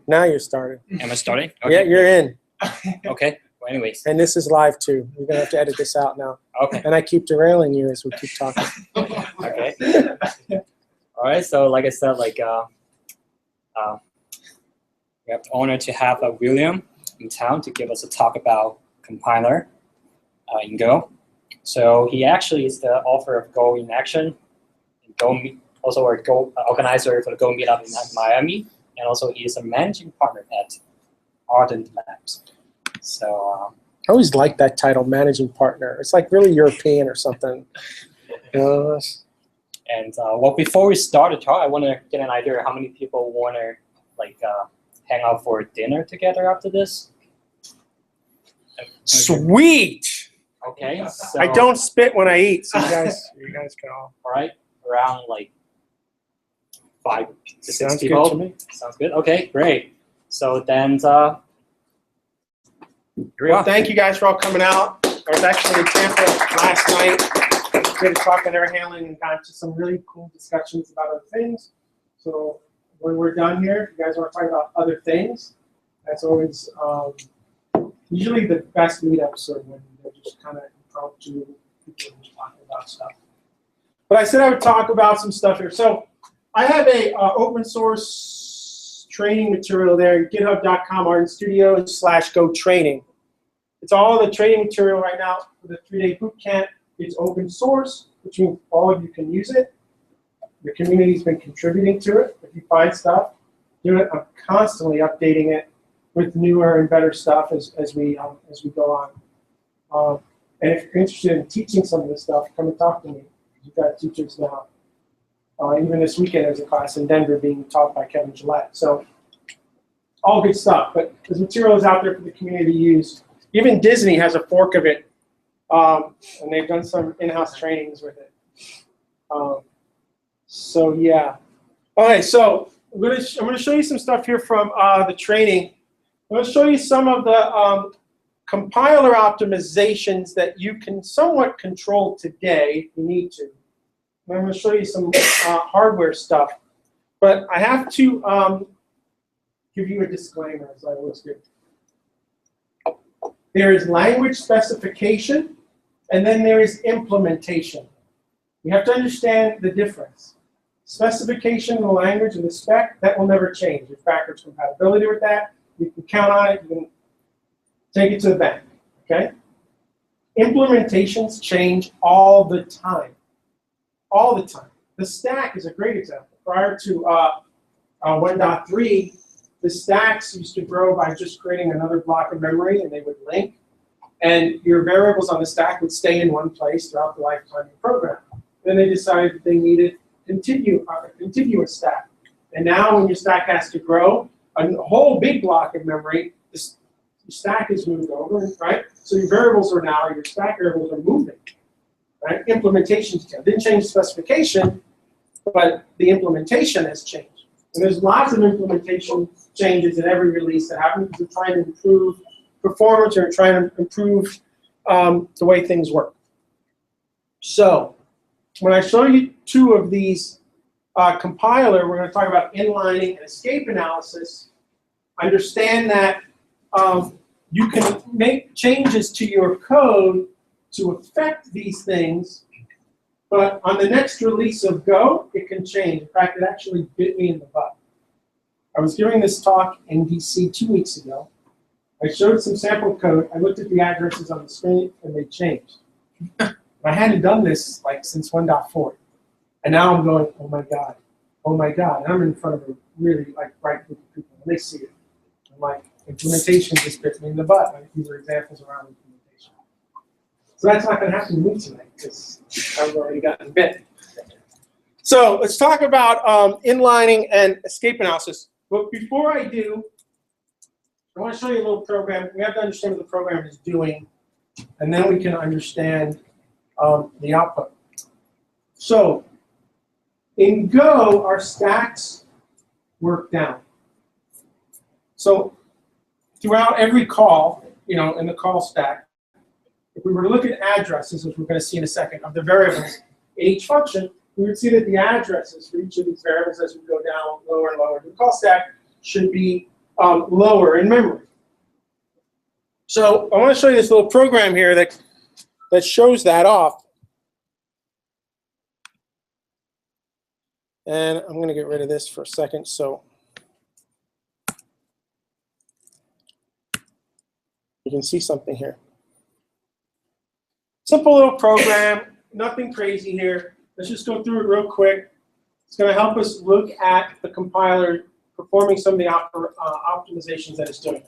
Now you're starting. Am I starting? Yeah, you're in. Okay. Well, anyways. And this is live too. You're gonna have to edit this out now. Okay. And I keep derailing you as we keep talking. Okay. All right. So, like I said, we have the honor to have William in town to give us a talk about compiler in Go. So he actually is the author of Go in Action, also a Go organizer for the Go meetup in Miami, and also he is a managing partner at Ardent Labs. So I always like that title, managing partner. It's like really European or something. And well, before we start the talk, I want to get an idea of how many people want to hang out for dinner together after this. Sweet. Okay. So, I don't spit when I eat, so you guys can all. All right, around 5 to 6 Sounds people. good to me. Sounds good. Okay, great. So then, Well, thank you guys for all coming out. I was actually in Tampa last night. Did a talk on air handling and got to some really cool discussions about other things. So when we're done here, if you guys want to talk about other things, that's always usually the best meetups are when they're just kind of impromptu, people are just talking about stuff. But I said I would talk about some stuff here. So I have a open source training material there at github.com, artstudios/go training. It's all the training material right now for the 3-day boot camp. It's open source, which means all of you can use it. The community's been contributing to it. If you find stuff, do it. I'm constantly updating it with newer and better stuff as we go on. And if you're interested in teaching some of this stuff, come and talk to me. You've got teachers now. Even this weekend, there's a class in Denver being taught by Kevin Gillette. So all good stuff. But this material is out there for the community to use. Even Disney has a fork of it, and they've done some in-house trainings with it. So yeah. Okay, so I'm going to show you some stuff here from the training. I'm going to show you some of the compiler optimizations that you can somewhat control today if you need to. And I'm going to show you some hardware stuff. But I have to give you a disclaimer, as I always do. There is language specification, and then there is implementation. You have to understand the difference. Specification in the language and the spec, that will never change. There's backwards compatibility with that. You can count on it. You can take it to the bank. Okay? Implementations change all the time. All the time. The stack is a great example. Prior to 1.3, the stacks used to grow by just creating another block of memory, and they would link. And your variables on the stack would stay in one place throughout the lifetime of the program. Then they decided that they needed a continuous stack. And now when your stack has to grow, a whole big block of memory, the stack is moved over, right? So your variables are now, your stack variables are moving, right? Implementations didn't change the specification, but the implementation has changed. And there's lots of implementation changes in every release that happen because we're trying to improve performance or trying to improve the way things work. So when I show you two of these compiler, we're going to talk about inlining and escape analysis. Understand that you can make changes to your code to affect these things, but on the next release of Go, it can change. In fact, it actually bit me in the butt. I was giving this talk in DC 2 weeks ago. I showed some sample code. I looked at the addresses on the screen, and they changed. I hadn't done this since 1.4. And now I'm going, oh my God, oh my God. And I'm in front of a really bright group of people, and they see it. I'm like, implementation just bit me in the butt. These are examples around implementation. So that's not going to happen to me tonight because I've already gotten bit. So let's talk about inlining and escape analysis. But before I do, I want to show you a little program. We have to understand what the program is doing, and then we can understand the output. So in Go, our stacks work down. So throughout every call, in the call stack, if we were to look at addresses, which we're going to see in a second, of the variables in each function, we would see that the addresses for each of these variables as we go down lower and lower in the call stack should be lower in memory. So I want to show you this little program here that shows that off. And I'm going to get rid of this for a second. So you can see something here. Simple little program, nothing crazy here. Let's just go through it real quick. It's going to help us look at the compiler performing some of the optimizations that it's doing.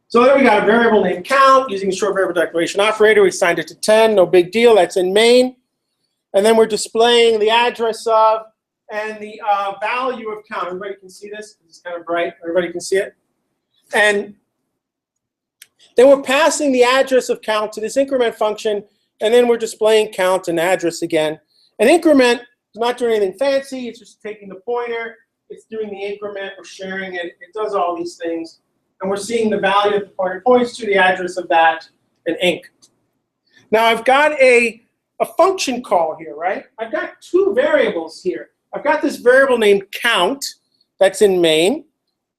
So there we got a variable named count using a short variable declaration operator. We assigned it to 10, no big deal. That's in main. And then we're displaying the address of and the value of count. Everybody can see this? It's kind of bright. Everybody can see it? And then we're passing the address of count to this increment function, and then we're displaying count and address again. An increment is not doing anything fancy. It's just taking the pointer. It's doing the increment. We're sharing it. It does all these things. And we're seeing the value that the pointer points to, the address of that, and inc. Now I've got a function call here, right? I've got two variables here. I've got this variable named count that's in main.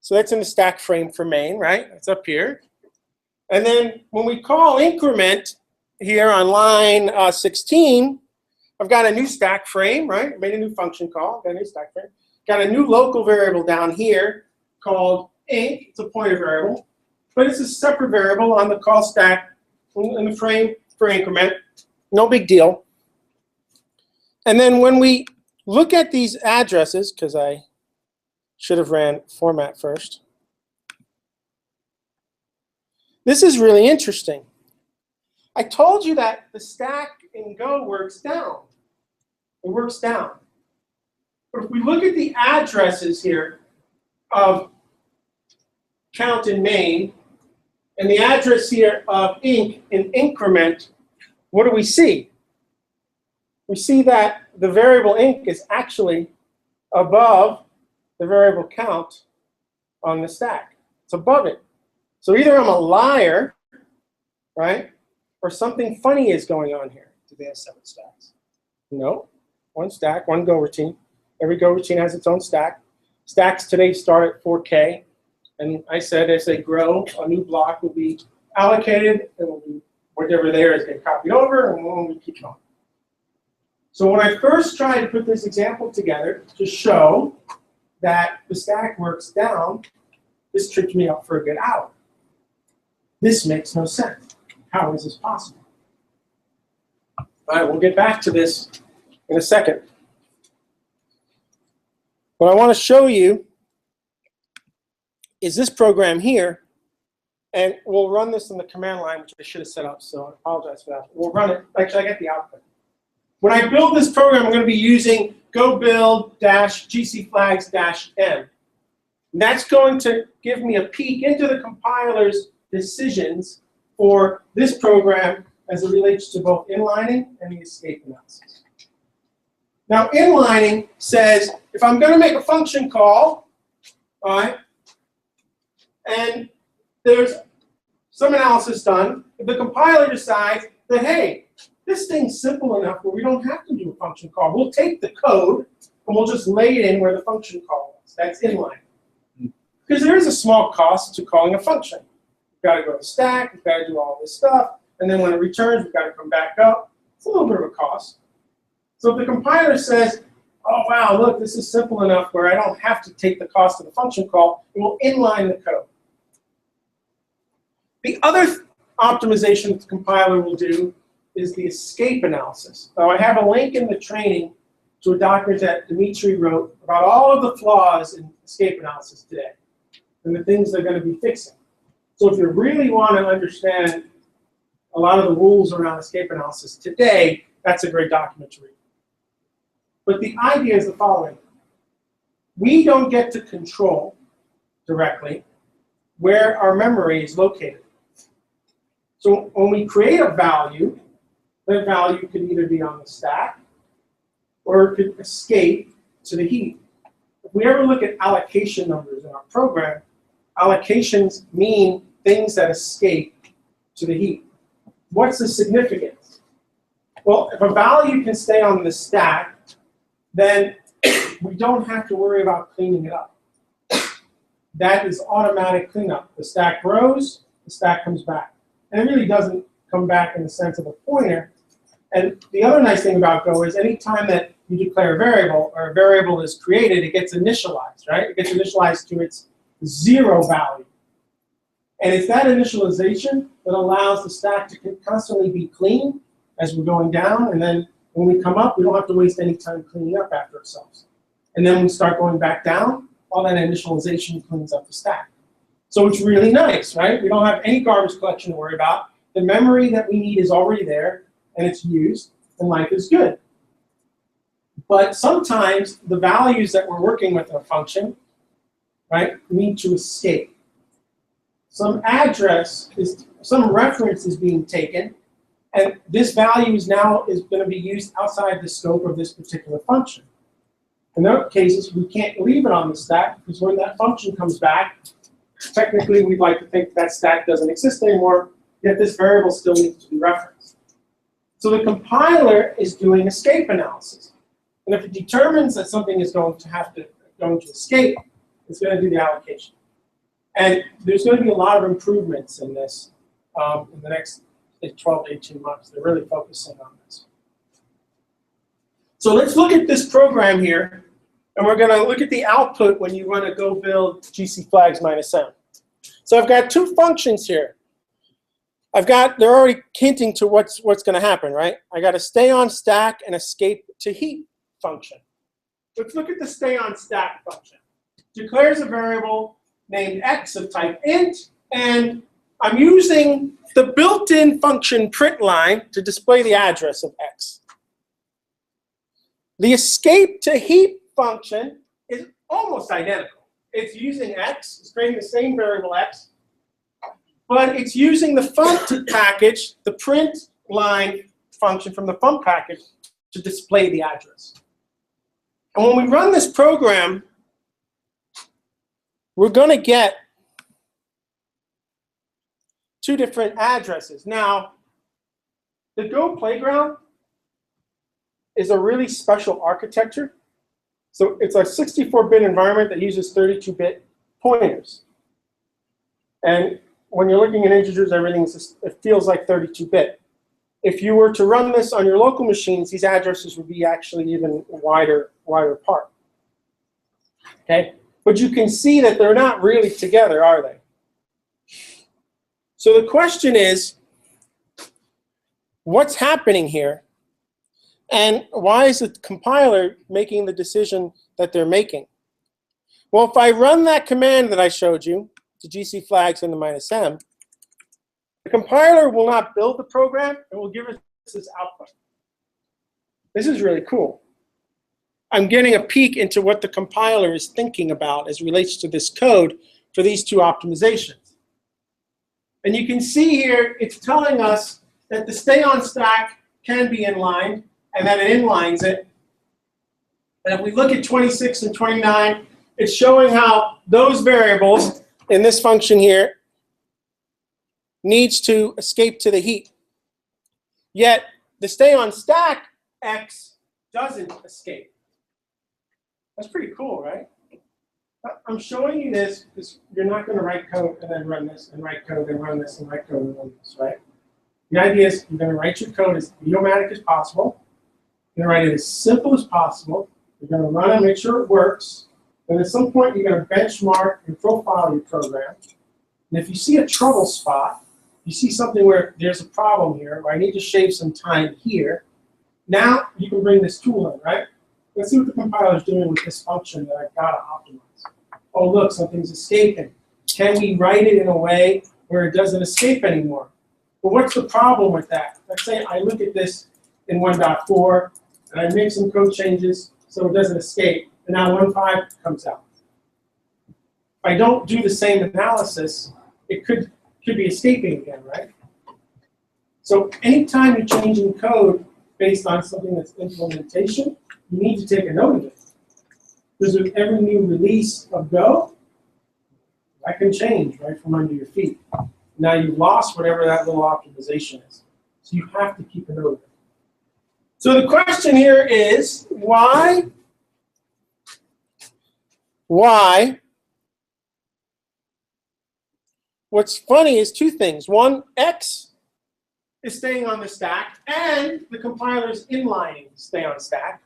So that's in the stack frame for main, right? That's up here. And then when we call increment here on line 16, I've got a new stack frame, right? Made a new function call, got a new stack frame. Got a new local variable down here called inc. It's a pointer variable, but it's a separate variable on the call stack in the frame for increment. No big deal. And then when we look at these addresses, because I should have ran format first. This is really interesting. I told you that the stack in Go works down. It works down. But if we look at the addresses here of count in main and the address here of inc in increment, what do we see? We see that the variable inc is actually above the variable count on the stack. It's above it. So either I'm a liar, right, or something funny is going on here. Do they have 7 stacks? No, one stack, one Go routine. Every Go routine has its own stack. Stacks today start at 4K. And I said as they grow, a new block will be allocated, and will be whatever there is get copied over, and we'll keep going. So when I first tried to put this example together to show that the stack works down, this tripped me up for a good hour. This makes no sense. How is this possible? All right, we'll get back to this in a second. What I want to show you is this program here, and we'll run this in the command line, which I should have set up, so I apologize for that. We'll run it. Actually, I get the output. When I build this program, I'm going to be using go build-gcflags-m. That's going to give me a peek into the compiler's decisions for this program as it relates to both inlining and the escape analysis. Now, inlining says if I'm going to make a function call, all right, and there's some analysis done, if the compiler decides that, hey, this thing's simple enough where we don't have to do a function call. We'll take the code and we'll just lay it in where the function call is. That's inline. Because there is a small cost to calling a function. We've got to go to the stack, we've got to do all this stuff, and then when it returns, we've got to come back up. It's a little bit of a cost. So if the compiler says, oh, wow, look, this is simple enough where I don't have to take the cost of the function call, it will inline the code. The other optimization that the compiler will do is the escape analysis. Now, I have a link in the training to a document that Dimitri wrote about all of the flaws in escape analysis today and the things they're going to be fixing. So if you really want to understand a lot of the rules around escape analysis today, that's a great document to read. But the idea is the following. We don't get to control directly where our memory is located. So when we create a value, that value could either be on the stack or it could escape to the heap. If we ever look at allocation numbers in our program, allocations mean things that escape to the heap. What's the significance? Well, if a value can stay on the stack, then we don't have to worry about cleaning it up. that is automatic cleanup. The stack grows, the stack comes back. And it really doesn't come back in the sense of a pointer. And the other nice thing about Go is any time that you declare a variable or a variable is created, it gets initialized, right? It gets initialized to its 0 value. And it's that initialization that allows the stack to constantly be clean as we're going down. And then when we come up, we don't have to waste any time cleaning up after ourselves. And then when we start going back down, all that initialization cleans up the stack. So it's really nice, right? We don't have any garbage collection to worry about. The memory that we need is already there, and it's used, and life is good. But sometimes the values that we're working with in a function, right, need to escape. Some reference is being taken, and this value is now going to be used outside the scope of this particular function. In those cases, we can't leave it on the stack because when that function comes back, technically we'd like to think that stack doesn't exist anymore, yet this variable still needs to be referenced. So the compiler is doing escape analysis. And if it determines that something is going to escape, it's going to do the allocation. And there's going to be a lot of improvements in this in the next 12 to 18 months. They're really focusing on this. So let's look at this program here, and we're going to look at the output when you run a go build GC flags -m. So I've got two functions here. They're already hinting to what's going to happen, right? I got a stay on stack and escape to heap function. Let's look at the stay on stack function. Declares a variable named x of type int, and I'm using the built-in function print line to display the address of x. The escape to heap function is almost identical. It's using x, it's creating the same variable x, but it's using the func package, the print line function from the func package, to display the address. And when we run this program, we're going to get two different addresses. Now, the Go playground is a really special architecture. So it's a 64-bit environment that uses 32-bit pointers. And when you're looking at integers, it feels like 32-bit. If you were to run this on your local machines, these addresses would be actually even wider apart. Okay? But you can see that they're not really together, are they? So the question is, what's happening here? And why is the compiler making the decision that they're making? Well, if I run that command that I showed you, to GC flags and the -m, the compiler will not build the program, it will give us this output. This is really cool. I'm getting a peek into what the compiler is thinking about as it relates to this code for these two optimizations. And you can see here, it's telling us that the stay on stack can be inlined, and that it inlines it. And if we look at 26 and 29, it's showing how those variables in this function here needs to escape to the heap. Yet the stay on stack x doesn't escape. That's pretty cool, right? I'm showing you this because you're not going to write code and then run this and write code and run this and write code and run this, right? The idea is you're going to write your code as idiomatic as possible. You're going to write it as simple as possible. You're going to run it and make sure it works. And at some point, you're going to benchmark and profile your program. And if you see a trouble spot, you see something where there's a problem here, where I need to shave some time here, now you can bring this tool in, right? Let's see what the compiler is doing with this function that I've got to optimize. Oh, look, something's escaping. Can we write it in a way where it doesn't escape anymore? Well, what's the problem with that? Let's say I look at this in 1.4, and I make some code changes so it doesn't escape, and now 1.5 comes out. If I don't do the same analysis, it could be escaping again, right? So anytime you're changing code based on something that's implementation, you need to take a note of it. Because with every new release of Go, that can change right from under your feet. Now you've lost whatever that little optimization is. So you have to keep a note of it. So the question here is, why what's funny is two things. One, X is staying on the stack, and the compiler's inlining stay on stack.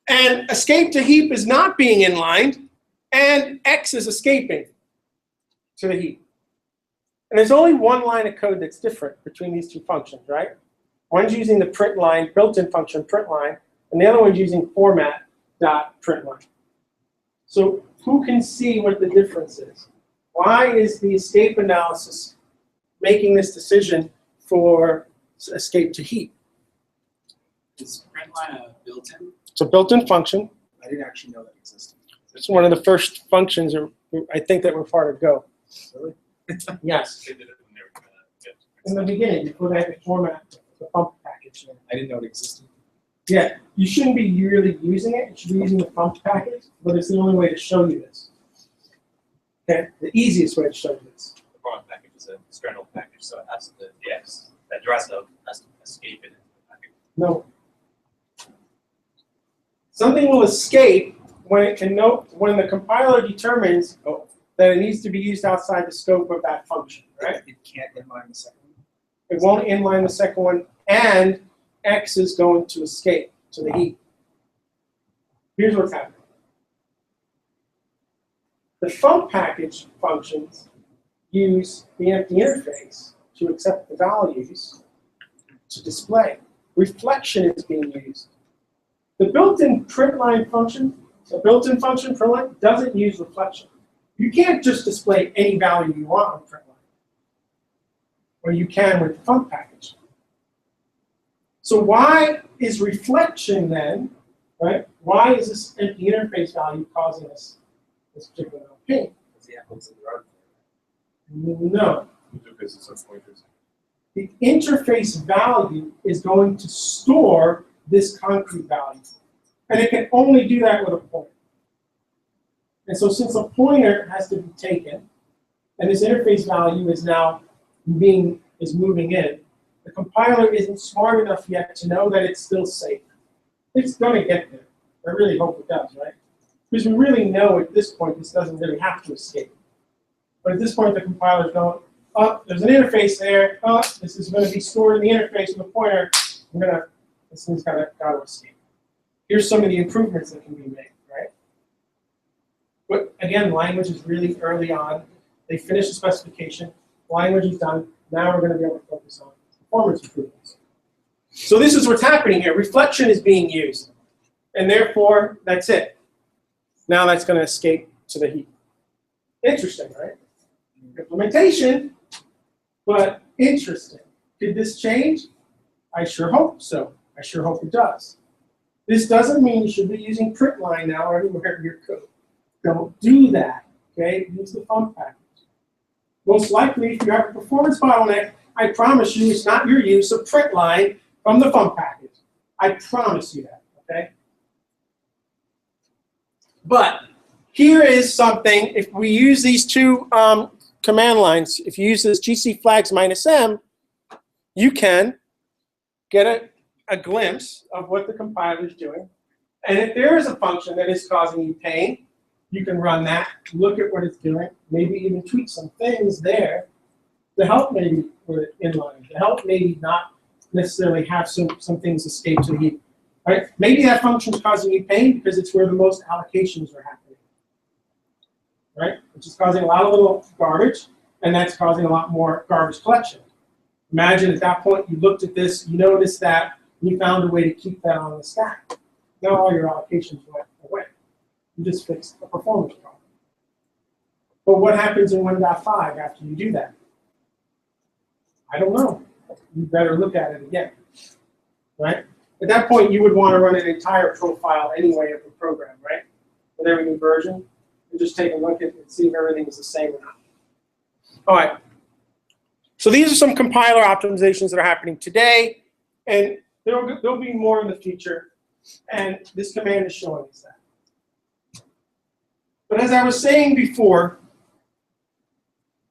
And escape to heap is not being inlined, and X is escaping to the heap. And there's only one line of code that's different between these two functions, right? One's using the print line, built-in function print line, and the other one's using format.println. So who can see what the difference is? Why is the escape analysis making this decision for escape to heap? Is println a built-in? It's a built-in function. I didn't actually know that existed. It's one of the first functions, I think, that were part of Go. Really? Yes. They did it when they were trying to get. In the beginning, before they had to format the pump package. I didn't know it existed. Yeah, you shouldn't be really using it. You should be using the pump package, but it's the only way to show you this. Okay, the easiest way to show you this. The format package is a external package, so it has the address of has to escape it into the package. No. Something will escape when it can note when the compiler determines that it needs to be used outside the scope of that function, right? It can't inline the second one. It won't inline the second one, and X is going to escape to the heap. Here's what's happening. The func package functions use the empty interface to accept the values to display. Reflection is being used. The built-in println function, the built-in function println, doesn't use reflection. You can't just display any value you want on println, or you can with the func package. So why is reflection then, right? Why is this empty interface value causing us this particular pain? Because the apples in the road. No. Interfaces are pointers. The interface value is going to store this concrete value. And it can only do that with a pointer. And so since a pointer has to be taken, and this interface value is now moving in, the compiler isn't smart enough yet to know that it's still safe. It's going to get there. I really hope it does, right? Because we really know at this point this doesn't really have to escape. But at this point, the compiler's going, oh, there's an interface there. Oh, this is going to be stored in the interface of the pointer. This thing's got to escape. Here's some of the improvements that can be made, right? But again, language is really early on. They finished the specification. Language is done. Now we're going to be able to focus on performance improvements. So this is what's happening here. Reflection is being used. And therefore, that's it. Now that's going to escape to the heap. Interesting, right? Implementation, but interesting. Did this change? I sure hope so. I sure hope it does. This doesn't mean you should be using println now everywhere in your code. Don't do that, okay? Use the func package. Most likely, if you have a performance bottleneck, I promise you it's not your use of println from the func package. I promise you that, okay? But here is something, if we use these two command lines, if you use this gc flags -m, you can get a glimpse of what the compiler is doing. And if there is a function that is causing you pain, you can run that, look at what it's doing, maybe even tweak some things there to help maybe with it inline, to help maybe not necessarily have some things escape to the heap. Right? Maybe that function is causing you pain because it's where the most allocations are happening. Right? Which is causing a lot of little garbage, and that's causing a lot more garbage collection. Imagine at that point you looked at this, you noticed that, and you found a way to keep that on the stack. Now all your allocations went away. You just fixed a performance problem. But what happens in 1.5 after you do that? I don't know. You better look at it again. Right? At that point, you would want to run an entire profile anyway of the program, right? With every new version, and just take a look at it and see if everything is the same or not. All right. So these are some compiler optimizations that are happening today, and there'll be more in the future, and this command is showing us that. But as I was saying before,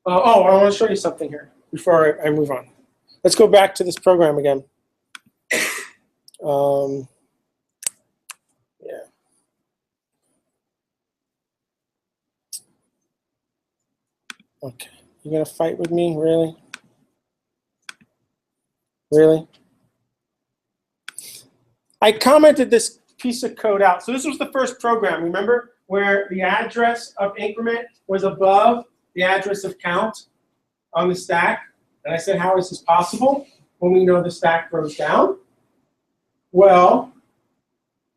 I want to show you something here before I move on. Let's go back to this program again. Yeah. Okay, you gonna fight with me, really? Really? I commented this piece of code out. So this was the first program, remember, where the address of increment was above the address of count on the stack. And I said, how is this possible when we know the stack grows down? Well,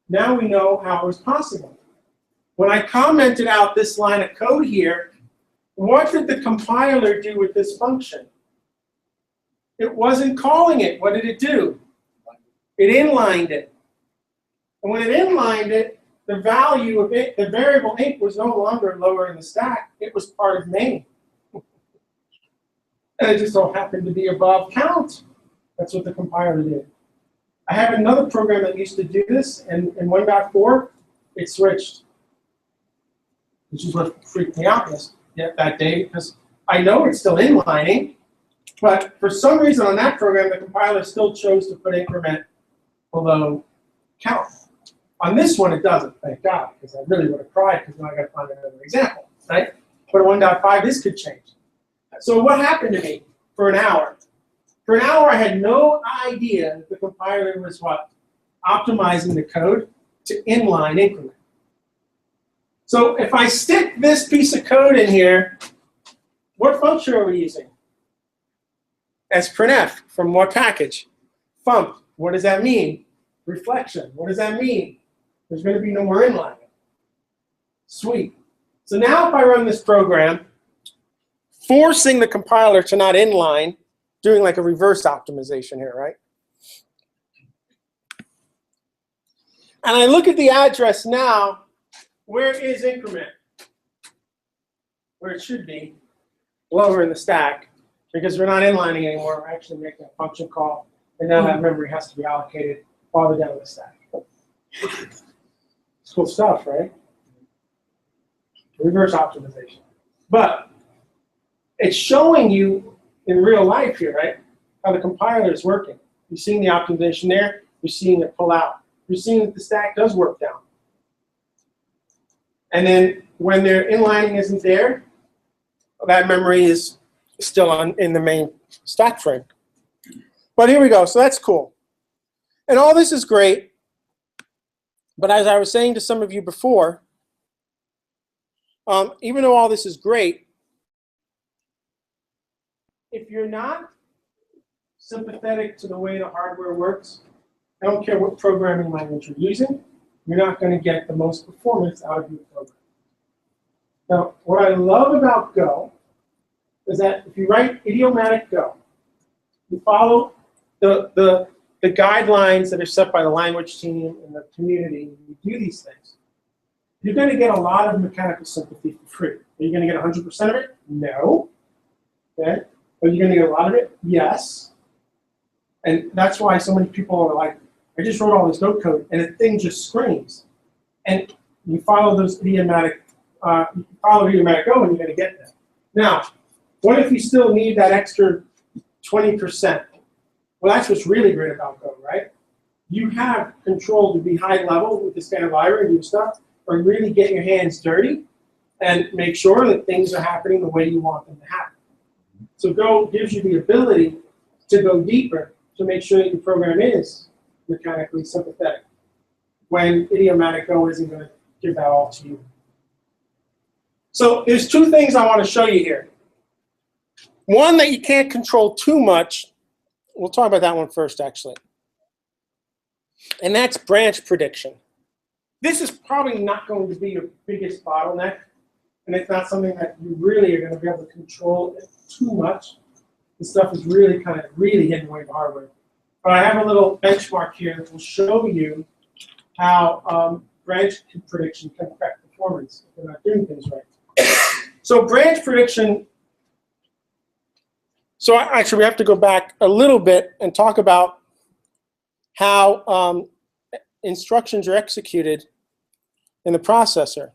now we know how it was possible. When I commented out this line of code here, what did the compiler do with this function? It wasn't calling it. What did it do? It inlined it. And when it inlined it, the value of it, the variable int was no longer lower in the stack. It was part of main. And it just so happened to be above count. That's what the compiler did. I have another program that used to do this, and in 1.4, it switched. Which is what freaked me out that day, because I know it's still inlining, but for some reason on that program, the compiler still chose to put increment below count. On this one, it doesn't, thank God, because I really would have cried, because now I got to find another example, right? But at 1.5, this could change. So what happened to me for an hour? For an hour, I had no idea that the compiler was what? Optimizing the code to inline increment. So if I stick this piece of code in here, what function are we using? sprintf from what package? Fump. What does that mean? Reflection. What does that mean? There's going to be no more inlining. Sweet. So now if I run this program, forcing the compiler to not inline, doing like a reverse optimization here, right? And I look at the address now, where is increment? Where it should be, lower in the stack, because we're not inlining anymore. We're actually making a function call, and now that memory has to be allocated farther down the stack. It's cool stuff, right? Reverse optimization. But it's showing you in real life here, right, how the compiler is working. You're seeing the optimization there. You're seeing it pull out. You're seeing that the stack does work down. And then when their inlining isn't there, that memory is still in the main stack frame. But here we go. So that's cool. And all this is great. But as I was saying to some of you before, even though all this is great, if you're not sympathetic to the way the hardware works, I don't care what programming language you're using, you're not going to get the most performance out of your program. Now, what I love about Go is that if you write idiomatic Go, you follow the guidelines that are set by the language team and the community, and you do these things, you're going to get a lot of mechanical sympathy for free. Are you going to get 100% of it? No. Okay. Are you going to get a lot of it? Yes. And that's why so many people are like, I just wrote all this Go code, and the thing just screams. And you follow those idiomatic, Go, and you're going to get that. Now, what if you still need that extra 20%? Well, that's what's really great about Go, right? You have control to be high level with the standard library and do stuff, or really get your hands dirty and make sure that things are happening the way you want them to happen. So Go gives you the ability to go deeper to make sure that your program is mechanically sympathetic, when idiomatic Go isn't going to give that all to you. So there's two things I want to show you here. One that you can't control too much. We'll talk about that one first, actually. And that's branch prediction. This is probably not going to be your biggest bottleneck, and it's not something that you really are going to be able to control too much. This stuff is really kind of hidden away in the hardware. But I have a little benchmark here that will show you how branch prediction can affect performance if you're not doing things right. So branch prediction. So actually, we have to go back a little bit and talk about how instructions are executed in the processor.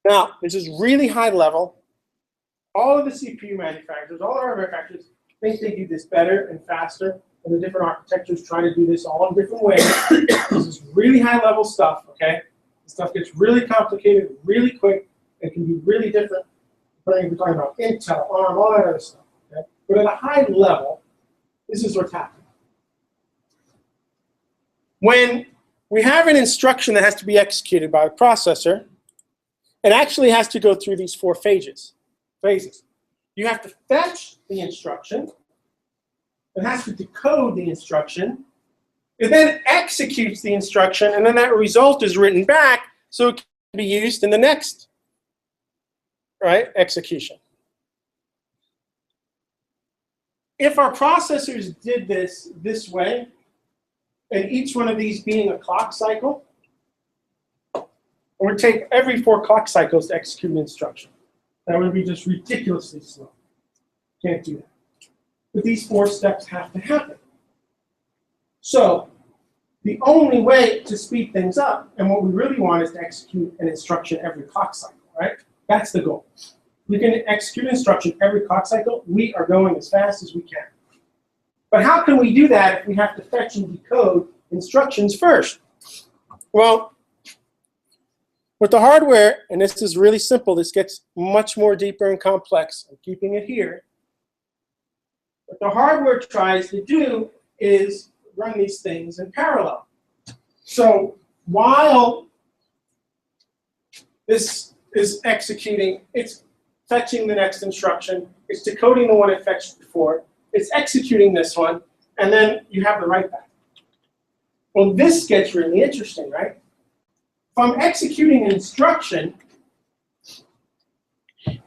Now, this is really high level. All of the CPU manufacturers, all the hardware manufacturers think they do this better and faster, and the different architectures try to do this all in different ways. This is really high level stuff, okay? This stuff gets really complicated really quick and can be really different We're talking about Intel, ARM, all that other stuff. Okay? But at a high level, this is what's happening. When we have an instruction that has to be executed by a processor, it actually has to go through these four phases. You have to fetch the instruction. It has to decode the instruction. It then executes the instruction, and then that result is written back so it can be used in the next execution. If our processors did this way, and each one of these being a clock cycle, it would take every 4 clock cycles to execute an instruction. That would be just ridiculously slow. Can't do that. But these 4 steps have to happen. So the only way to speed things up, and what we really want, is to execute an instruction every clock cycle, right? That's the goal. We can execute an instruction every clock cycle. We are going as fast as we can. But how can we do that if we have to fetch and decode instructions first? Well, with the hardware, and this is really simple, this gets much more deeper and complex. I'm keeping it here. What the hardware tries to do is run these things in parallel. So while this is executing, it's fetching the next instruction, it's decoding the one it fetched before, it's executing this one, and then you have the write back. Well, this gets really interesting, right? If I'm executing an instruction,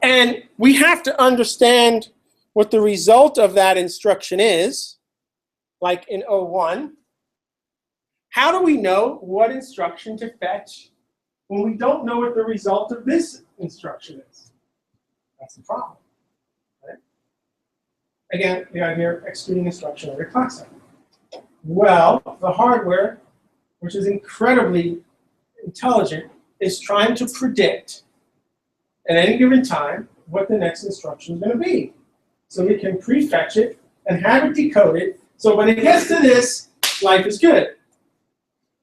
and we have to understand what the result of that instruction is, like in 01, how do we know what instruction to fetch when we don't know what the result of this instruction is? That's the problem. Right? Again, the idea of executing instruction every clock cycle. Well, the hardware, which is incredibly intelligent, is trying to predict at any given time what the next instruction is going to be. So we can prefetch it and have it decoded. So when it gets to this, life is good.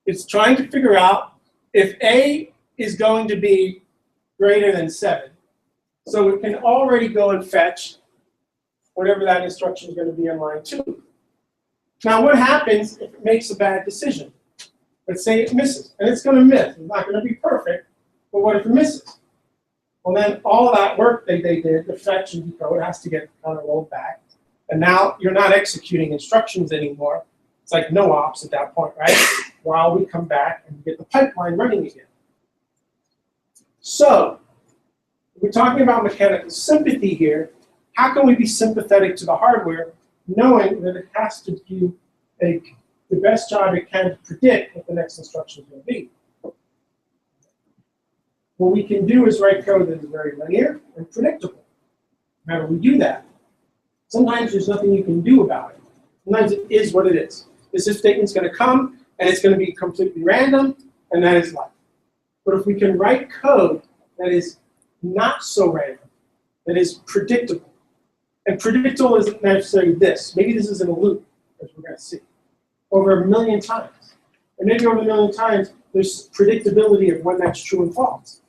It's trying to figure out if A is going to be greater than 7. So it can already go and fetch whatever that instruction is going to be on line 2. Now what happens if it makes a bad decision? Let's say it misses. And it's going to miss. It's not going to be perfect. But what if it misses? Well, then all that work they did, the fetch and decode, has to get kind of rolled back. And now you're not executing instructions anymore. It's like no ops at that point, right? While we come back and get the pipeline running again. So we're talking about mechanical sympathy here. How can we be sympathetic to the hardware, knowing that it has to do the best job it can to predict what the next instruction is going to be? What we can do is write code that is very linear and predictable. How do we do that? Sometimes there's nothing you can do about it. Sometimes it is what it is. This if statement's going to come, and it's going to be completely random, and that is life. But if we can write code that is not so random, that is predictable, and predictable isn't necessarily this. Maybe this is in a loop, as we're going to see, over 1 million times. And maybe over 1 million times, there's predictability of when that's true and false.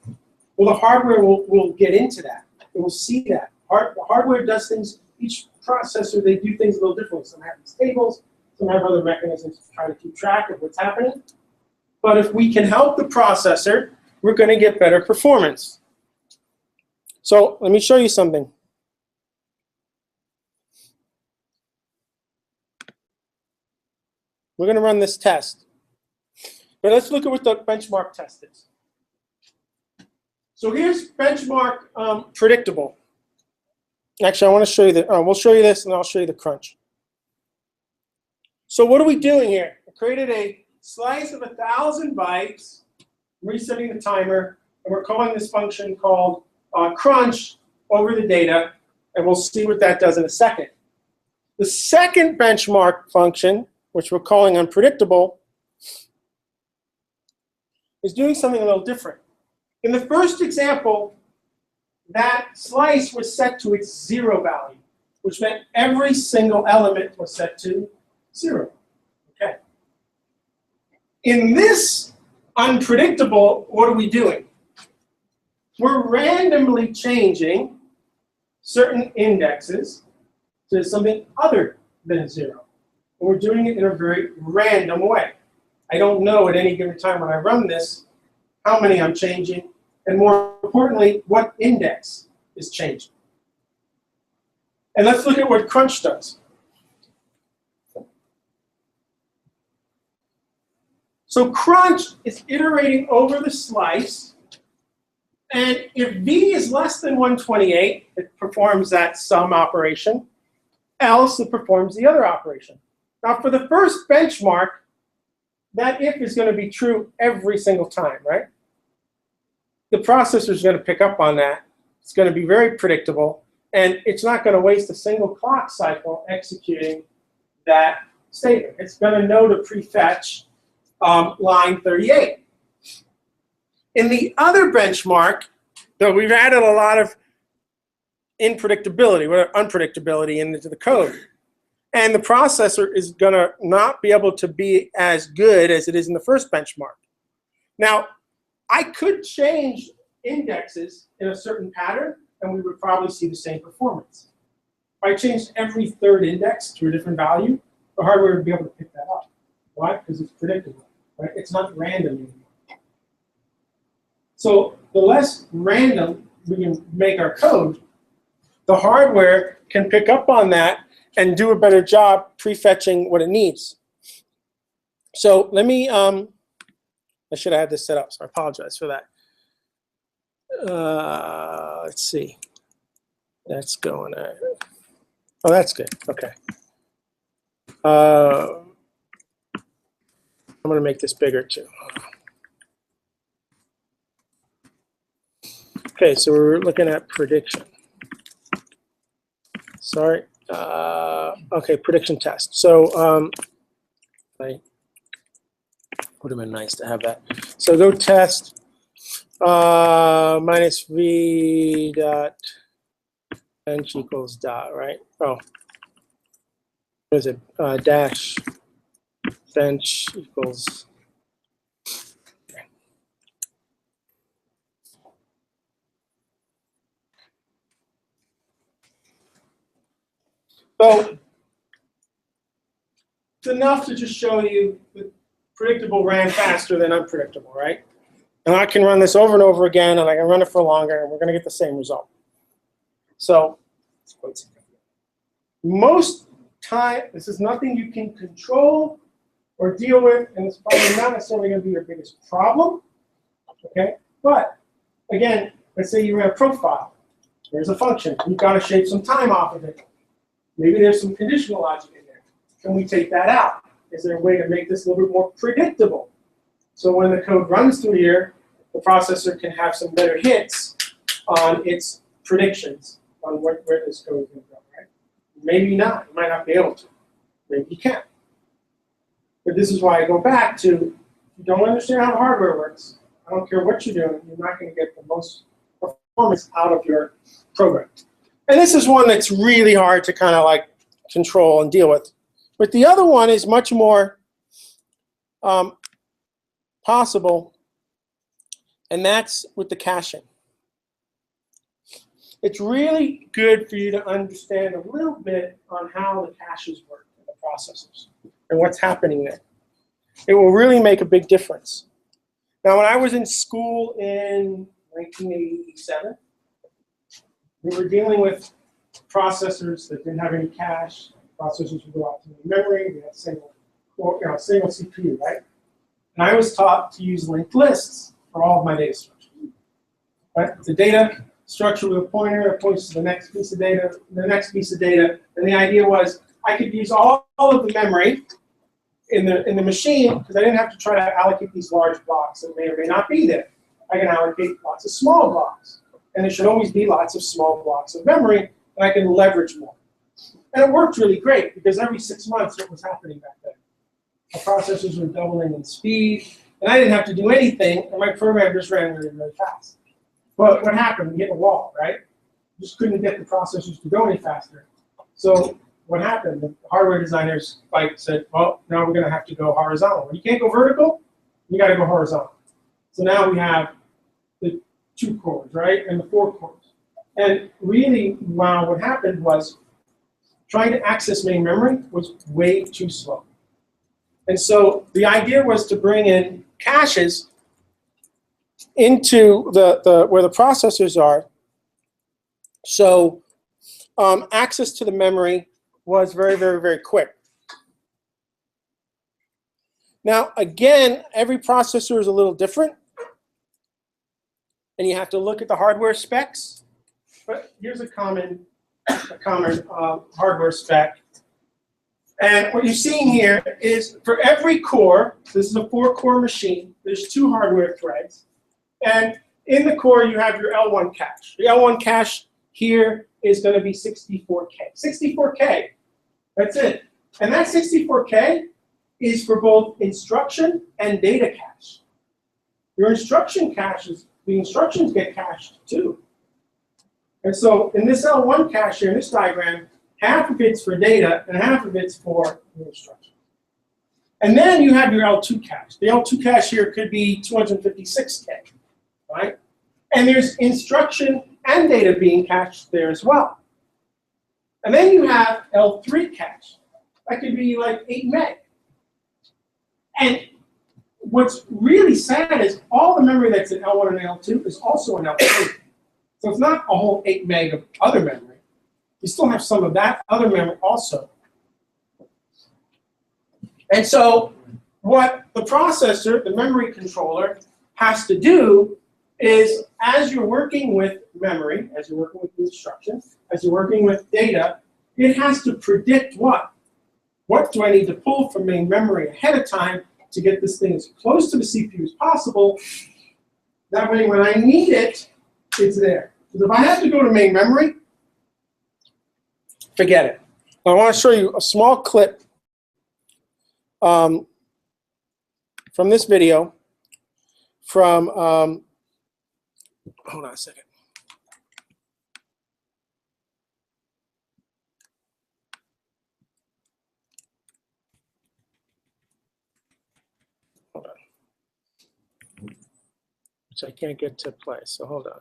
Well, the hardware will get into that. It will see that. The hardware does things, each processor, they do things a little differently. Some have these tables, some have other mechanisms to try to keep track of what's happening. But if we can help the processor, we're going to get better performance. So let me show you something. We're going to run this test. But let's look at what the benchmark test is. So here's benchmark predictable. Actually, I want to show you we'll show you this, and I'll show you the crunch. So what are we doing here? I created a slice of 1,000 bytes, resetting the timer, and we're calling this function called crunch over the data, and we'll see what that does in a second. The second benchmark function, which we're calling unpredictable, is doing something a little different. In the first example, that slice was set to its 0 value, which meant every single element was set to 0. Okay. In this unpredictable, what are we doing? We're randomly changing certain indexes to something other than 0. And we're doing it in a very random way. I don't know at any given time when I run this how many I'm changing, and more importantly, what index is changing. And let's look at what crunch does. So crunch is iterating over the slice, and if v is less than 128, it performs that sum operation, else it performs the other operation. Now for the first benchmark, that if is going to be true every single time, right? The processor is going to pick up on that. It's going to be very predictable, and it's not going to waste a single clock cycle executing that statement. It's going to know to prefetch line 38. In the other benchmark, though, we've added a lot of unpredictability into the code. And the processor is going to not be able to be as good as it is in the first benchmark. Now, I could change indexes in a certain pattern, and we would probably see the same performance. If I changed every third index to a different value, the hardware would be able to pick that up. Why? Because it's predictable. Right? It's not random anymore. So the less random we can make our code, the hardware can pick up on that and do a better job prefetching what it needs. So let me, I should have had this set up, so I apologize for that. Let's see. That's going on. Oh, that's good. Okay. I'm going to make this bigger too. Okay, so we're looking at prediction. Sorry. Okay, prediction test. So would have been nice to have that. So go test minus v dot bench equals dot, right? Oh, what is it? Dash bench equals. So it's enough to just show you that predictable ran faster than unpredictable, right? And I can run this over and over again, and I can run it for longer, and we're going to get the same result. So most time, this is nothing you can control or deal with, and it's probably not necessarily going to be your biggest problem, okay? But again, let's say you ran a profile. There's a function. You've got to shave some time off of it. Maybe there's some conditional logic in there. Can we take that out? Is there a way to make this a little bit more predictable? So when the code runs through here, the processor can have some better hits on its predictions on where this code is going to go, right? Maybe not. You might not be able to. Maybe you can. But this is why I go back to, if you don't understand how the hardware works, I don't care what you're doing, you're not going to get the most performance out of your program. And this is one that's really hard to kind of like control and deal with. But the other one is much more possible, and that's with the caching. It's really good for you to understand a little bit on how the caches work in the processors and what's happening there. It will really make a big difference. Now, when I was in school in 1987, we were dealing with processors that didn't have any cache. Processors would go out to the memory. We had single CPU, right? And I was taught to use linked lists for all of my data structures. Right? The data structure with a pointer that points to the next piece of data, and the idea was I could use all of the memory in the machine because I didn't have to try to allocate these large blocks that may or may not be there. I can allocate lots of small blocks. And there should always be lots of small blocks of memory, and I can leverage more. And it worked really great, because every 6 months, what was happening back then? The processors were doubling in speed, and I didn't have to do anything, and my program just ran really, really fast. But what happened? We hit a wall, right? Just couldn't get the processors to go any faster. So what happened? The hardware designers said, well, now we're going to have to go horizontal. You can't go vertical, you got to go horizontal. So now we have the 2 cores, right, and the 4 cores. And really, wow, what happened was trying to access main memory was way too slow. And so the idea was to bring in caches into where the processors are. So access to the memory was very, very, very quick. Now, again, every processor is a little different. And you have to look at the hardware specs. But here's a common hardware spec. And what you're seeing here is for every core, this is a 4-core machine, there's 2 hardware threads. And in the core, you have your L1 cache. The L1 cache here is going to be 64K. 64K, that's it. And that 64K is for both instruction and data cache. Your instruction caches, the instructions get cached too. And so in this L1 cache here, in this diagram, half of it's for data and half of it's for the instruction. And then you have your L2 cache. The L2 cache here could be 256K, right? And there's instruction and data being cached there as well. And then you have L3 cache. That could be like 8 meg. And what's really sad is all the memory that's in L1 and L2 is also in L3. So it's not a whole 8 meg of other memory. You still have some of that other memory also. And so what the processor, the memory controller, has to do is, as you're working with memory, as you're working with instructions, as you're working with data, it has to predict what? What do I need to pull from main memory ahead of time to get this thing as close to the CPU as possible? That way, when I need it, it's there. Because if I have to go to main memory, forget it. I want to show you a small clip from this video from, hold on a second. Hold on. Which I can't get to play, so hold on.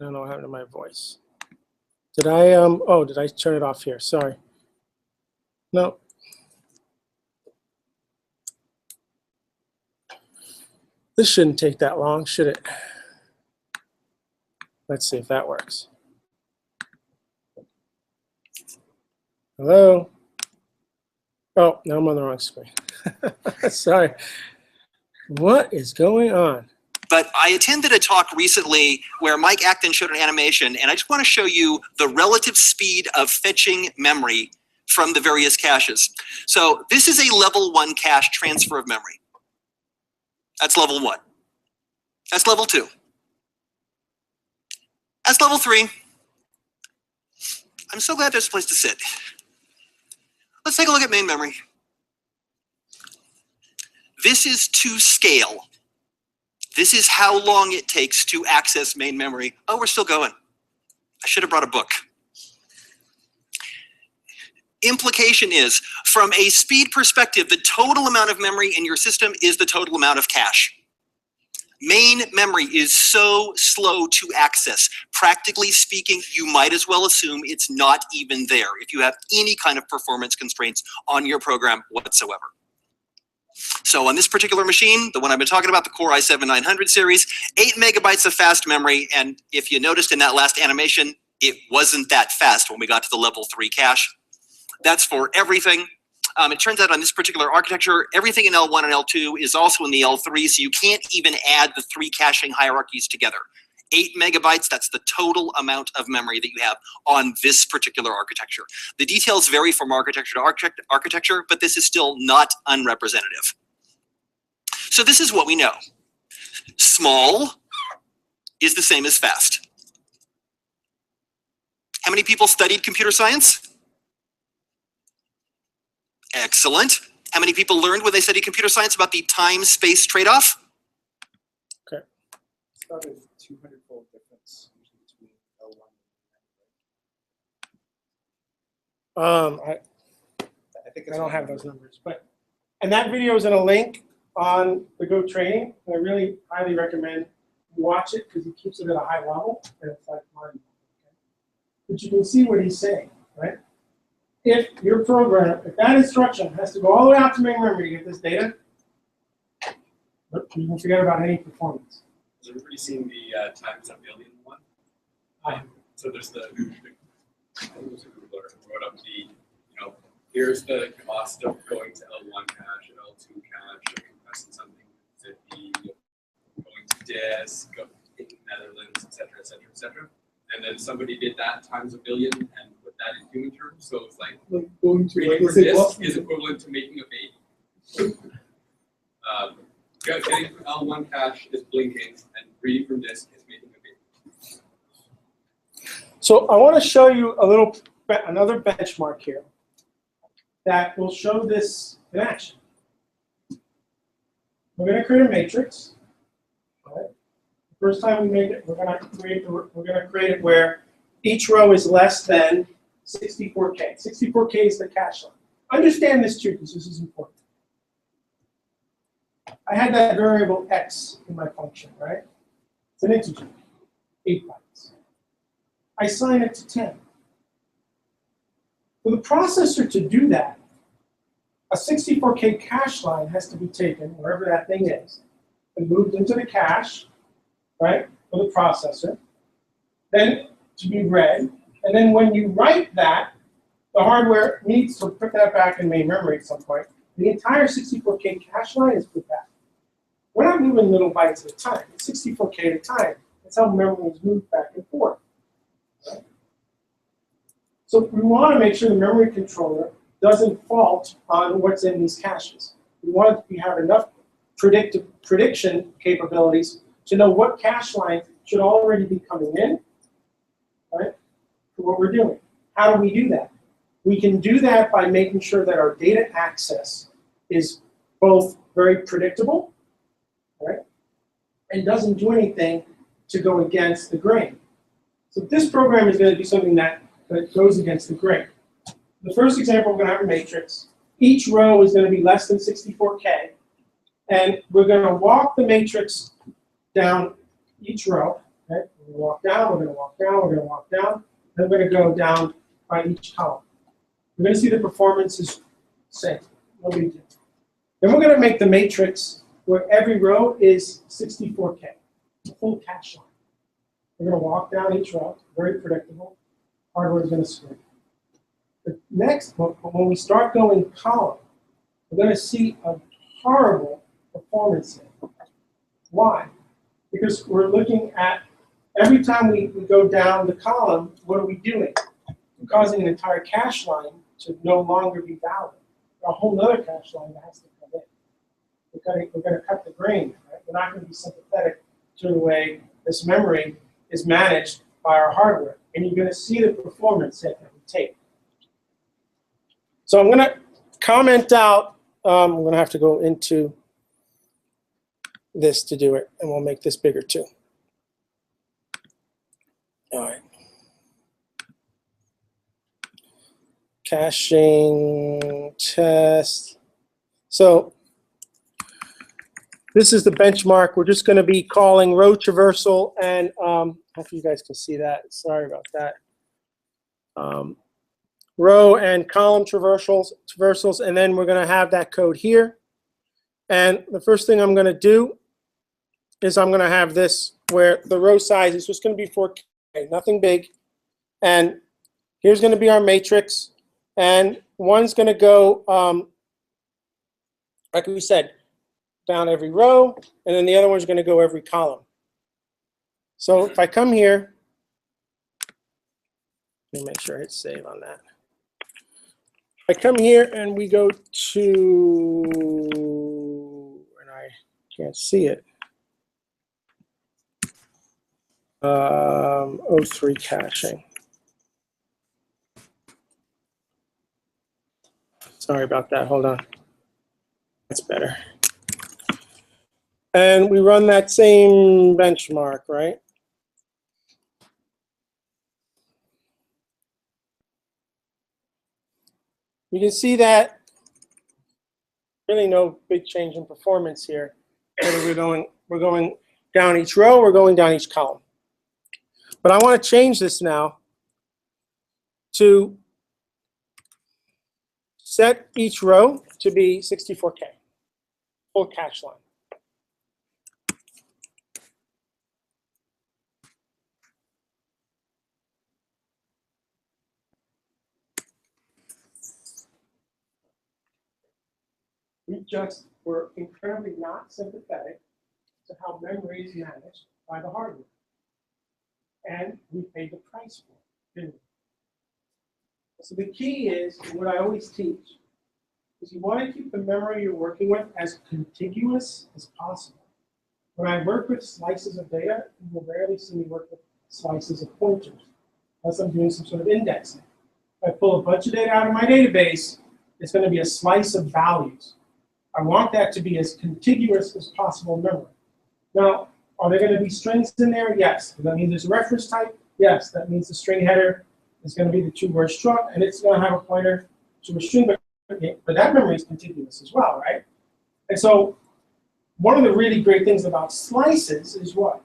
I don't know what happened to my voice. Did I, oh, did I turn it off here? Sorry. No. This shouldn't take that long, should it? Let's see if that works. Hello? Oh, now I'm on the wrong screen. Sorry. What is going on? But I attended a talk recently where Mike Acton showed an animation, and I just want to show you the relative speed of fetching memory from the various caches. So this is a level 1 cache transfer of memory. That's level 1. That's level 2. That's level 3. I'm so glad there's a place to sit. Let's take a look at main memory. This is to scale. This is how long it takes to access main memory. Oh, we're still going. I should have brought a book. Implication is, from a speed perspective, the total amount of memory in your system is the total amount of cache. Main memory is so slow to access. Practically speaking, you might as well assume it's not even there if you have any kind of performance constraints on your program whatsoever. So on this particular machine, the one I've been talking about, the Core i7-900 series, 8 megabytes of fast memory. And if you noticed in that last animation, it wasn't that fast when we got to the level 3 cache. That's for everything. It turns out on this particular architecture, everything in L1 and L2 is also in the L3, so you can't even add the 3 caching hierarchies together. 8 megabytes, that's the total amount of memory that you have on this particular architecture. The details vary from architecture to architecture, but this is still not unrepresentative. So this is what we know. Small is the same as fast. How many people studied computer science? Excellent. How many people learned when they studied computer science about the time-space trade-off? Okay. It's about a 200-fold difference usually between L1 and I think I don't have those numbers, but, and that video is in a link on the Go training, and I really highly recommend watch it because he keeps it at a high level, and it's like mind. Okay? But you can see what he's saying, right? If your program, if that instruction has to go all the way out to main memory to get this data, you can forget about any performance. Has everybody seen the times a billion one? So there's the I think it was a Googler who wrote up the, here's the cost of going to L1 cache and L2 cache, and compressing something to be going to disk, go in the Netherlands, et cetera, et cetera, et cetera. And then somebody did that times a billion and put that in human terms. So it's like going to reading from disk is equivalent to making a baby. Getting from L1 cache is blinking, and reading from disk is making a baby. So I want to show you another benchmark here that will show this in action. We're going to create a matrix. All right. The first time we make it, we're going to create it where each row is less than 64K. 64K is the cache line. Understand this too, because this is important. I had that variable x in my function, right? It's an integer, 8 bytes. I assign it to 10. For the processor to do that, a 64K cache line has to be taken, wherever that thing is, and moved into the cache, right, for the processor, then to be read, and then when you write that, the hardware needs to put that back in main memory at some point. The entire 64K cache line is put back. We're not moving little bytes at a time. It's 64K at a time. That's how memory is moved back and forth. Right? So we want to make sure the memory controller doesn't fault on what's in these caches. We want to have enough prediction capabilities to know what cache line should already be coming in, right, for what we're doing. How do we do that? We can do that by making sure that our data access is both very predictable, right, and doesn't do anything to go against the grain. So this program is going to do something that goes against the grain. The first example, we're going to have a matrix. Each row is going to be less than 64K. And we're going to walk the matrix down each row. Okay? We're going to walk down, we're going to walk down, we're going to walk down. Then we're going to go down by each column. We're going to see the performance is the same. No big deal. Then we're going to make the matrix where every row is 64K, the full cache line. We're going to walk down each row, very predictable. Hardware is going to screen. The next, when we start going column, we're going to see a horrible performance hit. Why? Because we're looking at, every time we go down the column, what are we doing? We're causing an entire cache line to no longer be valid. A whole other cache line that has to come in. We're going to cut the grain. Right? We're not going to be sympathetic to the way this memory is managed by our hardware. And you're going to see the performance hit that we take. So I'm going to comment out. I'm going to have to go into this to do it, and we'll make this bigger too. All right. Caching test. So this is the benchmark. We're just going to be calling row traversal, and hopefully you guys can see that. Sorry about that. Row and column traversals, and then we're going to have that code here. And the first thing I'm going to do is I'm going to have this where the row size is just going to be 4K, nothing big. And here's going to be our matrix. And one's going to go, like we said, down every row, and then the other one's going to go every column. So if I come here, let me make sure I hit save on that. I come here and we go to, and I can't see it, 03 caching. Sorry about that, hold on. That's better. And we run that same benchmark, right? You can see that really no big change in performance here. We're going down each row or going down each column. But I want to change this now to set each row to be 64K, full cache line. We just were incredibly not sympathetic to how memory is managed by the hardware. And we paid the price for it, didn't we? So the key is, and what I always teach, is you want to keep the memory you're working with as contiguous as possible. When I work with slices of data, you will rarely see me work with slices of pointers, unless I'm doing some sort of indexing. If I pull a bunch of data out of my database, it's going to be a slice of values. I want that to be as contiguous as possible in memory. Now, are there going to be strings in there? Yes. Does that mean there's a reference type? Yes. That means the string header is going to be the two-word struct, and it's going to have a pointer to a string, but that memory is contiguous as well, right? And so one of the really great things about slices is what?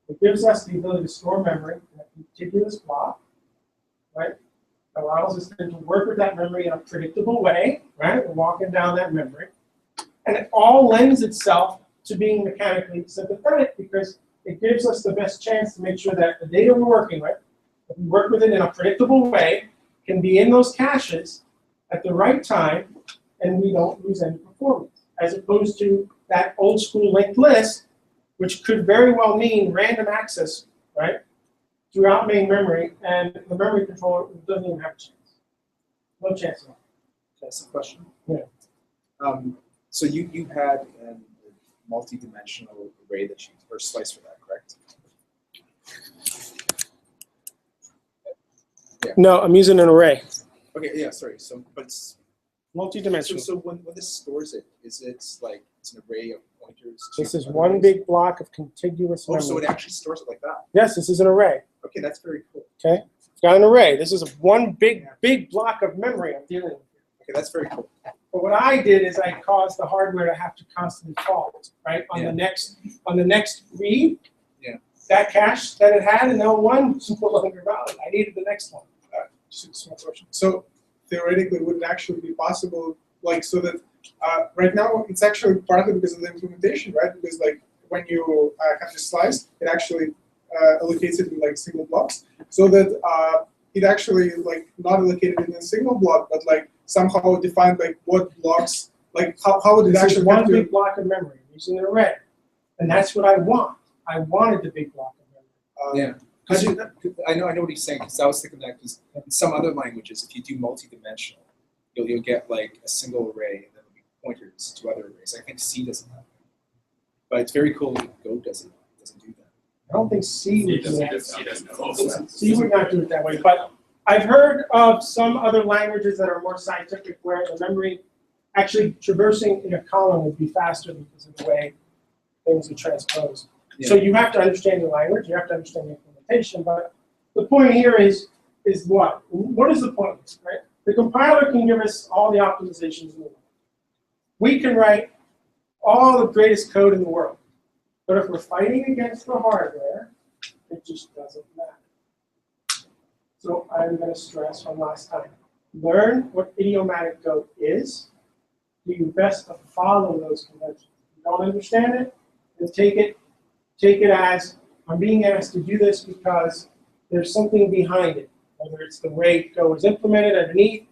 It gives us the ability to store memory in a contiguous block, right? It allows us then to work with that memory in a predictable way, right? We're walking down that memory. And it all lends itself to being mechanically sympathetic because it gives us the best chance to make sure that the data we're working with, if we work with it in a predictable way, can be in those caches at the right time, and we don't lose any performance, as opposed to that old school linked list, which could very well mean random access, right, throughout main memory, and the memory controller doesn't even have a chance. No chance at all. That's a question. Yeah. So you had a multi-dimensional array that you, or slice for that, correct? Yeah. No, I'm using an array. Okay, yeah, sorry. So, but it's, Multi-dimensional. so when this stores it, is it like it's an array of pointers? to This is other one arrays? big block of contiguous Oh, memory. so it actually stores it like that. Yes, this is an array. Okay, that's very cool. Okay, it's got an array. This is one big block of memory I'm dealing with. Okay, that's very cool. But what I did is I caused the hardware to have to constantly fault, right? On Yeah. the next read, Yeah. that cache that it had in L1 was no longer valid. I needed the next one. Just a small question. So theoretically, would it actually be possible, like, so that right now it's actually partly because of the implementation, right? Because like when you have this slice, it actually allocates it in like single blocks, so that it actually like not allocated in a single block, but like somehow defined like what blocks, like how would it This is actually one have to? big block of memory using an array, and that's what I want. I wanted the big block of memory. Yeah. Because I know what he's saying. Because I was thinking that because in some other languages, if you do multi-dimensional, you'll get like a single array and then there'll be pointers to other arrays. I think C doesn't have that, but it's very cool that Go doesn't do that. I don't think C would do He that. doesn't. C would not do it that way, but I've heard of some other languages that are more scientific where the memory actually traversing in a column would be faster because of the way things are transposed. Yeah. So you have to understand the language, you have to understand the implementation, but the point here is what? What is the point, right? The compiler can give us all the optimizations in the world. We can write all the greatest code in the world, but if we're fighting against the hardware, it just doesn't matter. So I'm going to stress one last time. Learn what idiomatic Go is. Do your best to follow those conventions. If you don't understand it, then take it as I'm being asked to do this because there's something behind it. Whether it's the way Go is implemented underneath,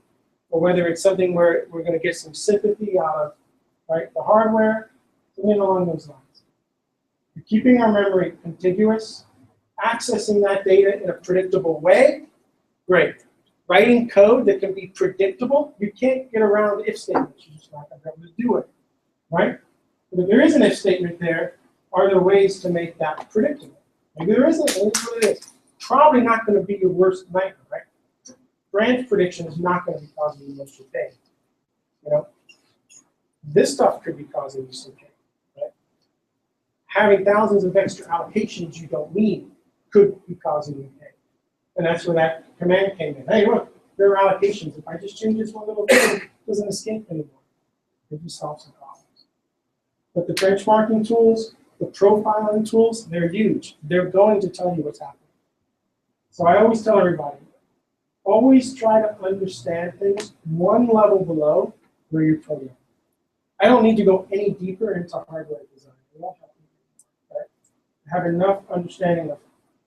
or whether it's something where we're going to get some sympathy out of the hardware, something along those lines. We're keeping our memory contiguous, accessing that data in a predictable way. Great. Writing code that can be predictable, you can't get around the if statement. You're just not going to be able to do it, right? But if there is an if statement there, are there ways to make that predictable? Maybe there isn't. Maybe that's what it is. Probably not going to be your worst nightmare, right? Branch prediction is not going to be causing you most of your pain. You know, this stuff could be causing you some pain, right? Having thousands of extra allocations you don't need could be causing you pain. And that's where that command came in. Hey, look, there are allocations. If I just change this one little thing, it doesn't escape anymore. It just solves some problems. But the benchmarking tools the profiling tools, they're huge. They're going to tell you what's happening. So I always tell everybody, always try to understand things one level below where you're programming. I don't need to go any deeper into hardware design. I won't have to, right? I have enough understanding of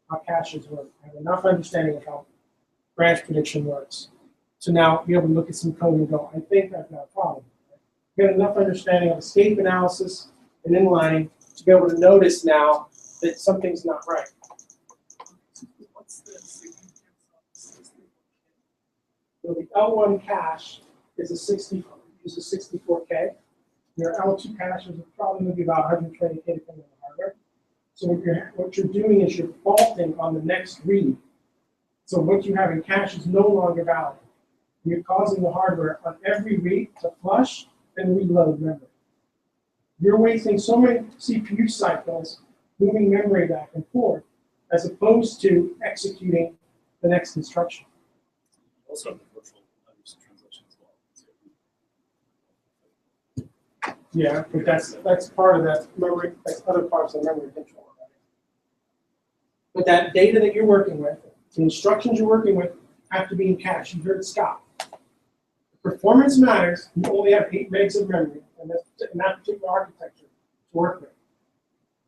how caches work. I have enough understanding of how branch prediction works to now be able to look at some code and go, I think I've got a problem. Right? Get enough understanding of escape analysis and inlining to be able to notice now that something's not right. What's the significance of 64K? So the L1 cache is a 64K. Your L2 cache is probably going to be about 120K depending on the hardware. So what you're doing is you're faulting on the next read. So what you have in cache is no longer valid. You're causing the hardware on every read to flush and reload memory. You're wasting so many CPU cycles moving memory back and forth as opposed to executing the next instruction. Also have the virtual translation as well. Yeah, but that's part of that memory, that's other parts of memory control. Right? But that data that you're working with, the instructions you're working with have to be in cache. You heard Scott. Performance matters. You only have 8 megs of memory in that particular architecture to work with.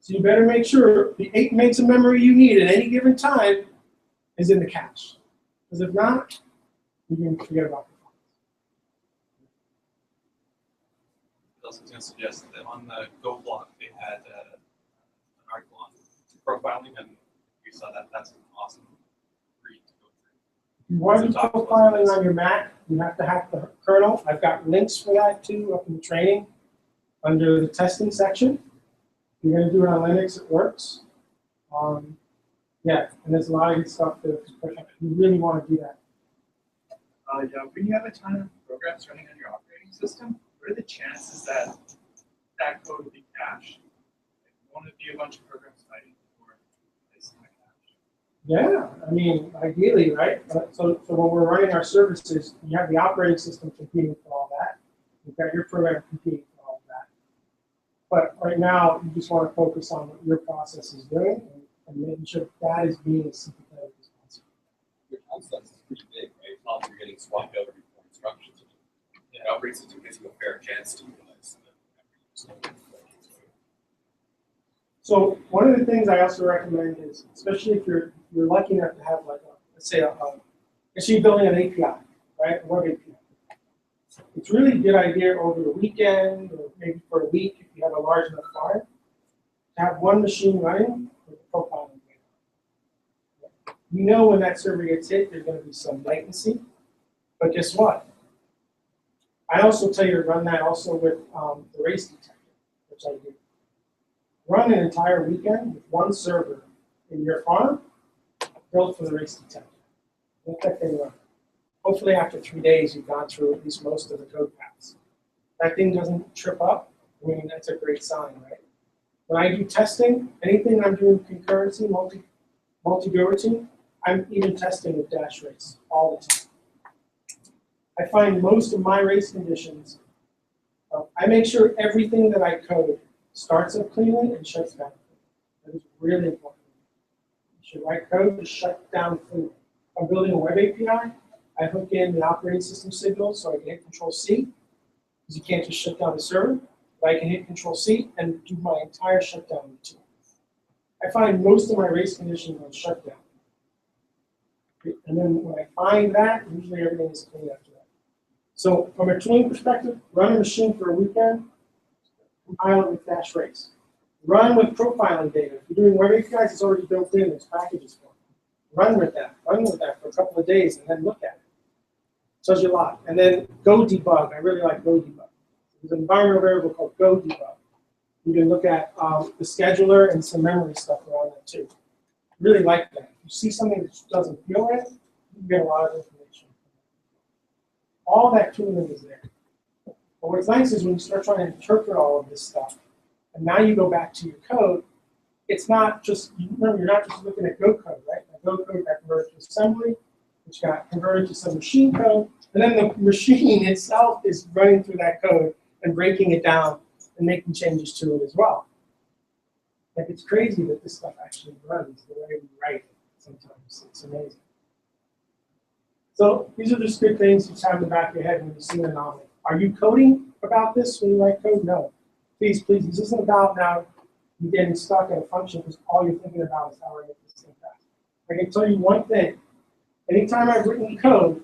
So you better make sure the 8 megs of memory you need at any given time is in the cache. Because if not, you can forget about performance. I was going to suggest that on the Go blog they had an article on profiling, and you saw that. That's an awesome read to go through. You want to do profiling on your Mac, you have to hack the kernel. I've got links for that too up in the training under the testing section. If you're going to do it on Linux, it works. Yeah, and there's a lot of good stuff to push up. You really want to do that. Yeah, when you have a ton of programs running on your operating system, what are the chances that that code will be cached? Like, won't it be a bunch of programs fighting for place in the cache? Yeah, I mean, ideally, right? So when we're running our services, you have the operating system competing for all that. You've got your program competing for all of that. But right now, you just want to focus on what your process is doing and making sure that is being as sympathetic as possible. Your concept is pretty big, right? It's not like you're getting swapped out every 4 instructions. The operating system gives you a fair chance to utilize the. So one of the things I also recommend is, especially if you're lucky enough to have like let's say you're building an API, right? A web API. It's really a good idea over the weekend or maybe for a week if you have a large enough farm to have one machine running with a profiling data. You know when that server gets hit, there's going to be some latency, but guess what? I also tell you to run that also with the race detector, which I do. Run an entire weekend with one server in your farm built for the race detector. Let that thing run. Hopefully after 3 days, you've gone through at least most of the code paths. That thing doesn't trip up, I mean, that's a great sign, right? When I do testing, anything I'm doing concurrency, multi-go routine, I'm even testing with dash race all the time. I find most of my race conditions, I make sure everything that I code starts up cleanly and shuts down. That is really important. You should write code to shut down cleanly. If I'm building a web API, I hook in the operating system signal so I can hit Control-C, because you can't just shut down the server, but I can hit Control-C and do my entire shutdown routine. I find most of my race conditions on shutdown. And then when I find that, usually everything is clean after that. So from a tooling perspective, run a machine for a weekend, compile it with dash race. Run with profiling data. If you're doing web APIs, it's already built in, there's packages for it. Run with that for a couple of days and then look at it. Tells you a lot. And then Go debug. I really like Go debug. There's an environmental variable called Go debug. You can look at the scheduler and some memory stuff around that too. Really like that. If you see something that doesn't feel right, you get a lot of information. All that tooling is there. But what's nice is when you start trying to interpret all of this stuff, and now you go back to your code, it's not just, remember, you're not just looking at Go code, right? Go code got converted to assembly, which got converted to some machine code, and then the machine itself is running through that code and breaking it down and making changes to it as well. Like, it's crazy that this stuff actually runs the way we write it sometimes. It's amazing. So these are just good things to have in the back of your head when you see an anomaly. Are you coding about this when you write code? No. Please, please, this isn't about now you getting stuck in a function because all you're thinking about is how I get this thing fast. I can tell you one thing. Anytime I've written code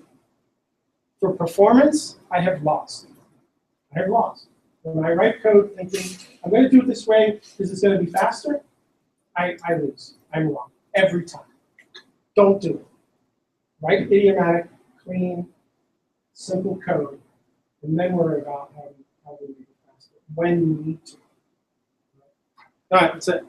for performance, I have lost. I have lost. When I write code thinking, I'm going to do it this way because it's going to be faster, I lose. I'm wrong. Every time. Don't do it. Write idiomatic, clean, simple code, and then worry about how to make it faster when you need to. All right, that's it.